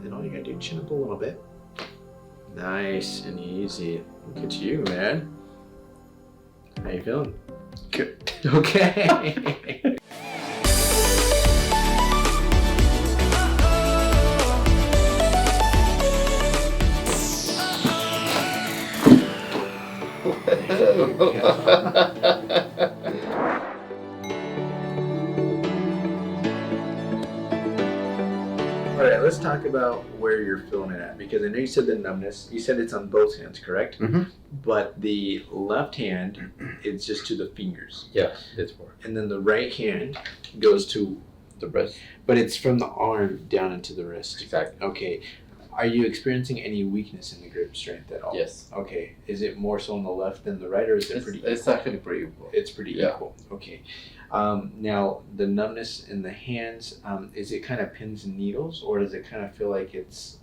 Then all you gotta do, chin up a little bit. Nice and easy. Look at you, man. How you feeling? Good. Okay. Alright, let's talk about where you're feeling it at, because I know you said the numbness, you said it's on both hands, correct? Mm-hmm. But the left hand, it's just to the fingers. Yeah, that's more. And then the right hand goes to The wrist. but it's from the arm down into the wrist. Exactly. Okay. Are you experiencing any weakness in the grip strength at all? Yes. Okay. Is it more so on the left than the right, or is it pretty equal? It's actually pretty equal. It's pretty equal. Okay. Now, the numbness in the hands, is it kind of pins and needles, or does it kind of feel like it's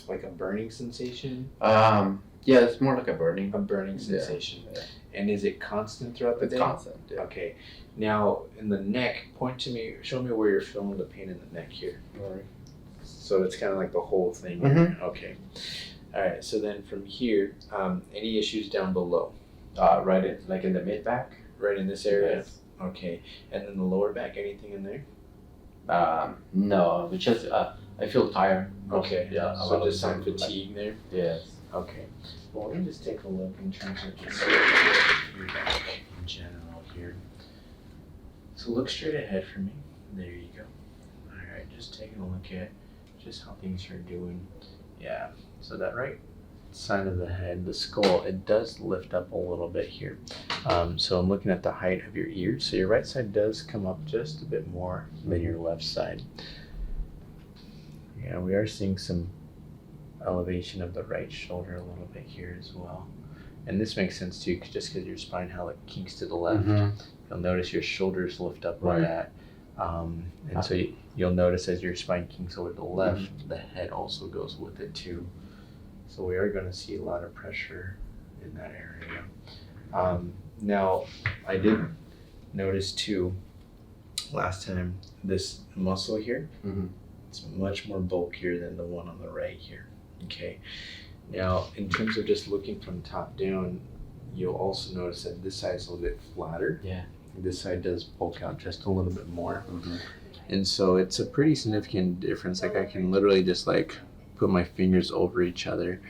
like a burning sensation? Yeah, it's more like a burning. A burning sensation. Yeah. And is it constant throughout the day? It's constant. Yeah. Okay. Now, in the neck, point to me, show me where you're feeling the pain in the neck here. All right. So it's kind of like the whole thing. Mhm. Okay. All right. So then from here, any issues down below? Right in, like in the mid back. Right in this area? Yes. Okay. And then the lower back, anything in there? No, it's just I feel tired. Okay. Yeah. So just some fatigue there? Yes. Okay. Well, let me just take a look in terms of just your back in general here. So look straight ahead for me. There you go. All right, just taking a look at just how things are doing. Yeah, so that right side of the head, the skull, it does lift up a little bit here. So I'm looking at the height of your ears. So your right side does come up just a bit more than your left side. Yeah, we are seeing some elevation of the right shoulder a little bit here as well. And this makes sense too, just because your spine, how it kinks to the left. Mm-hmm. You'll notice your shoulders lift up Right. with that. And so you'll notice as your spine kinks over to the left, the head also goes with it too. So we are going to see a lot of pressure in that area. Now, I did notice too, last time, this muscle here, it's much more bulkier than the one on the right here. Okay. Now, in terms of just looking from top down, you'll also notice that this side is a little bit flatter. Yeah. This side does bulk out just a little bit more. And so it's a pretty significant difference. Like I can literally just like put my fingers over each other.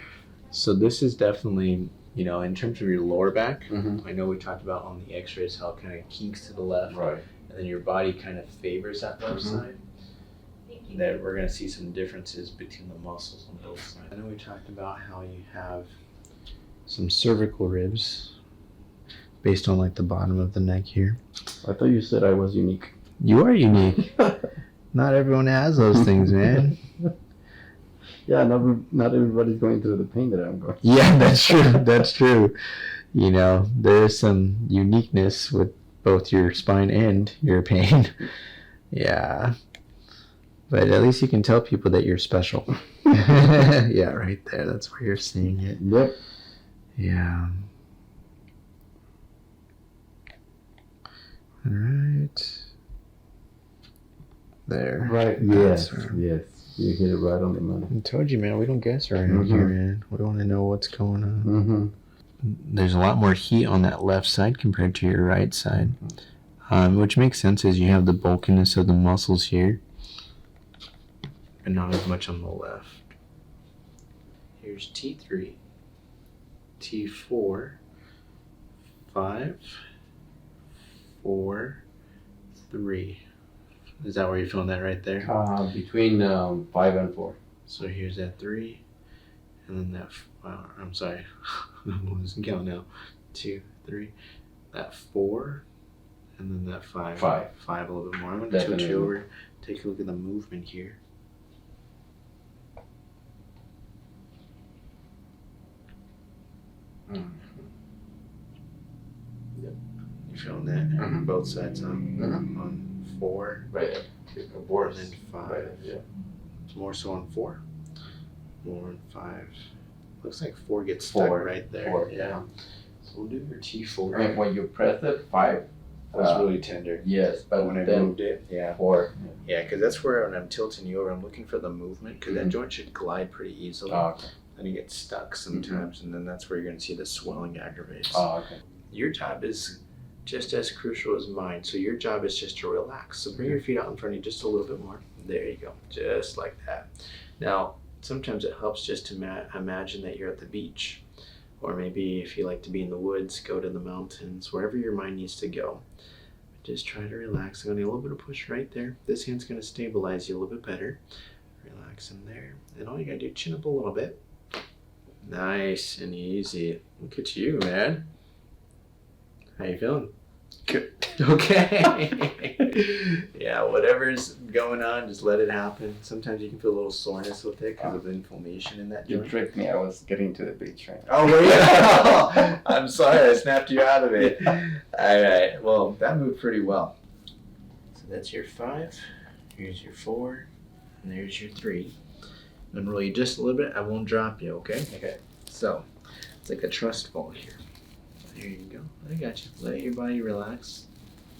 So this is definitely, you know, in terms of your lower back, I know we talked about on the x-rays how it kind of kinks to the left. Right. And then your body kind of favors that left side. That we're going to see some differences between the muscles on both sides. I know we talked about how you have some cervical ribs based on like the bottom of the neck here. I thought you said I was unique. You are unique. Not everyone has those things, man. Yeah, not everybody's going through the pain that I'm going. Yeah, that's true. That's true. You know, there is some uniqueness with both your spine and your pain. Yeah. But at least you can tell people that you're special. Yeah, right there. That's where you're seeing it. Yep. Yeah. All right. There. Right. That's Yes. right. Yes. You hit it right on the money. I told you, man, we don't guess around here, man. We want to know what's going on. There's a lot more heat on that left side compared to your right side, which makes sense as you have the bulkiness of the muscles here, and not as much on the left. Here's T3, T4, 5, 4, 3. Is that where you're feeling that right there? Between 5 and 4. So here's that 3, and then that, I'm sorry, I'm losing count now. 2, 3, that 4, and then that 5. 5 a little bit more. I'm going to switch you over, take a look at the movement here. Yep. You feeling that? Both sides on 4. Right. And then 5. Right. Yeah. It's more so on 4. More on 5. Looks like 4 gets stuck right there. 4, yeah. So we'll do your T4. And when you press it, 5 was really tender. Yes, But but when I then moved it, yeah. or Yeah, because that's where when I'm tilting you over, I'm looking for the movement because that Mhm. joint should glide pretty easily. okay. Then you get stuck sometimes, and then that's where you're going to see the swelling aggravates. Okay. Your job is just as crucial as mine. So your job is just to relax. So bring your feet out in front of you just a little bit more. There you go, just like that. Now, sometimes it helps just to imagine that you're at the beach. Or maybe if you like to be in the woods, go to the mountains, wherever your mind needs to go. Just try to relax. I'm going to need a little bit of push right there. This hand's going to stabilize you a little bit better. Relax in there. And all you got to do, chin up a little bit. Nice and easy. Look at you, man. How you feeling? Good. Okay. Yeah, whatever's going on, just let it happen. Sometimes you can feel a little soreness with it because of inflammation in that You joint. tricked me. I was getting to the beach right now. Oh, were you? I'm sorry, I snapped you out of it. All right, well, that moved pretty well. So that's your 5. Here's your 4. And there's your 3. And roll you just a little bit. I won't drop you, okay? Okay. So, it's like a trust fall here. There you go. I got you. Let your body relax.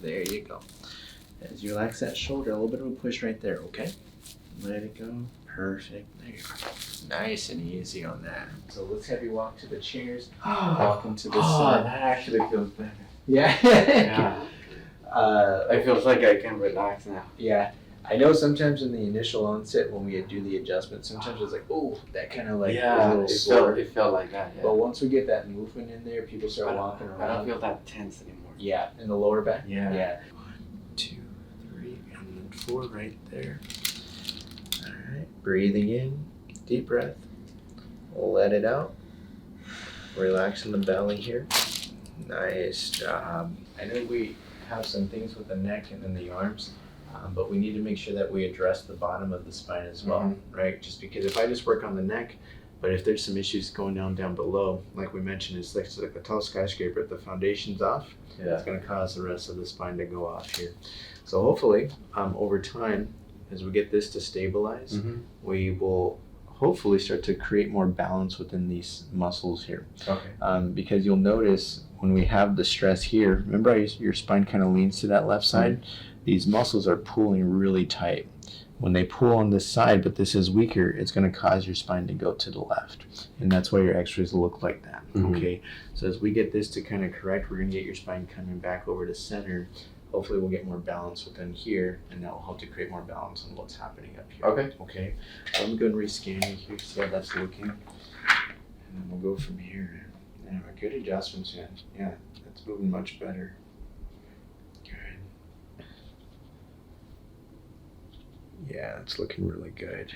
There you go. As you relax that shoulder, a little bit of a push right there, okay? Let it go. Perfect. There you go. Nice and easy on that. So let's have you walk to the chairs. Walk into the side. That actually feels better. Yeah. Yeah. It feels like I can relax now. Yeah. I know sometimes in the initial onset when we do the adjustment, sometimes it's like, oh, that kind of like a little sore. it felt like that. Yeah. But once we get that movement in there, people start walking around. I don't feel that tense anymore. Yeah, in the lower back? Yeah. 1, 2, 3, and then 4 right there. All right, breathing in, deep breath. Let it out. Relaxing the belly here. Nice job. I know we have some things with the neck and then the arms. But we need to make sure that we address the bottom of the spine as well, right? Just because if I just work on the neck, but if there's some issues going down below, like we mentioned, it's like a tall skyscraper. If the foundation's off, it's going to cause the rest of the spine to go off here. So hopefully, over time, as we get this to stabilize, we will hopefully start to create more balance within these muscles here. Okay. Because you'll notice when we have the stress here, remember your spine kind of leans to that left side? These muscles are pulling really tight. When they pull on this side, but this is weaker, it's going to cause your spine to go to the left. And that's why your x-rays look like that, okay? So as we get this to kind of correct, we're going to get your spine coming back over to center. Hopefully we'll get more balance within here, and that will help to create more balance on what's happening up here. Okay? Let me go and rescan you here, see how that's looking. And then we'll go from here. Yeah, good adjustments, man. Yeah, that's moving much better. Yeah, it's looking really good.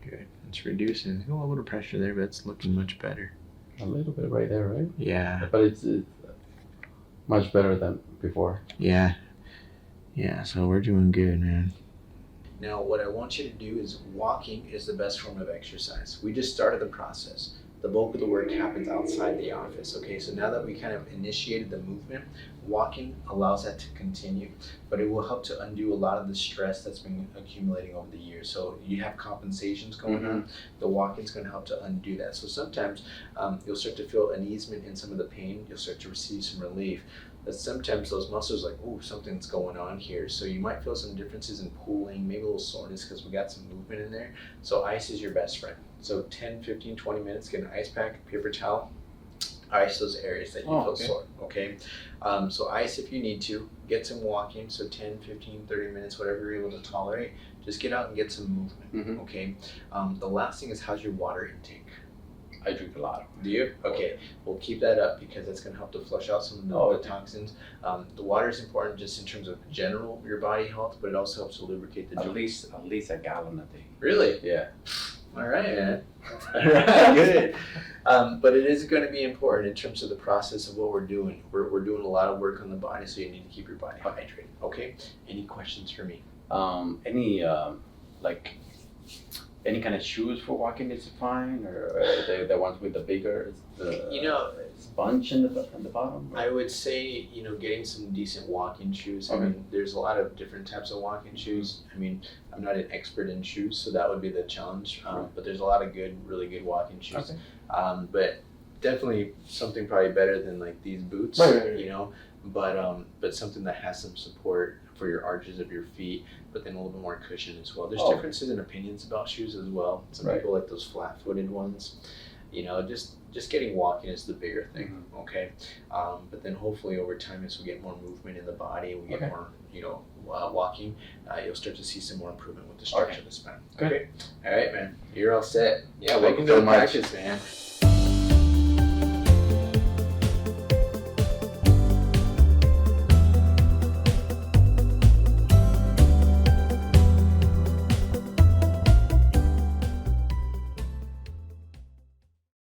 Good. It's reducing a little bit of pressure there, but it's looking much better. A little bit right there, right? Yeah. But it's much better than before. Yeah. Yeah, so we're doing good, man. Now, what I want you to do is walking is the best form of exercise. We just started the process. The bulk of the work happens outside the office, okay? So now that we kind of initiated the movement, walking allows that to continue, but it will help to undo a lot of the stress that's been accumulating over the years. So you have compensations going on, the walking is going to help to undo that. So sometimes you'll start to feel an easement in some of the pain, you'll start to receive some relief. But sometimes those muscles are like, ooh, something's going on here. So you might feel some differences in pulling, maybe a little soreness because we got some movement in there. So ice is your best friend. So 10, 15, 20 minutes, get an ice pack, paper towel, ice those areas that you feel sore, okay? So ice if you need to, get some walking, so 10, 15, 30 minutes, whatever you're able to tolerate, just get out and get some movement, okay? The last thing is how's your water intake? I drink a lot. Do you? Okay, we'll keep that up because that's going to help to flush out some of the toxins. The water is important just in terms of general your body health, but it also helps to lubricate the joints. At least a gallon a day. Really? Yeah. All right, man. All right, good. But it is going to be important in terms of the process of what we're doing. We're doing a lot of work on the body, so you need to keep your body hydrated. Okay? Any questions for me? Any kind of shoes for walking is fine, or the ones with the bigger sponge in the bottom? I would say, getting some decent walking shoes. I mean, there's a lot of different types of walking shoes. I mean, I'm not an expert in shoes, so that would be the challenge. But there's a lot of really good walking shoes. But definitely something probably better than like these boots, Right. you know, but something that has some support for your arches of your feet, but then a little bit more cushion as well. There's differences in opinions about shoes as well. Some people like those flat-footed ones. You know, just getting walking is the bigger thing, okay? But then hopefully over time, as we get more movement in the body, we get more, you know, walking, you'll start to see some more improvement with the structure of the spine. Good. Okay. All right, man. You're all set. Yeah, welcome to the practice, man.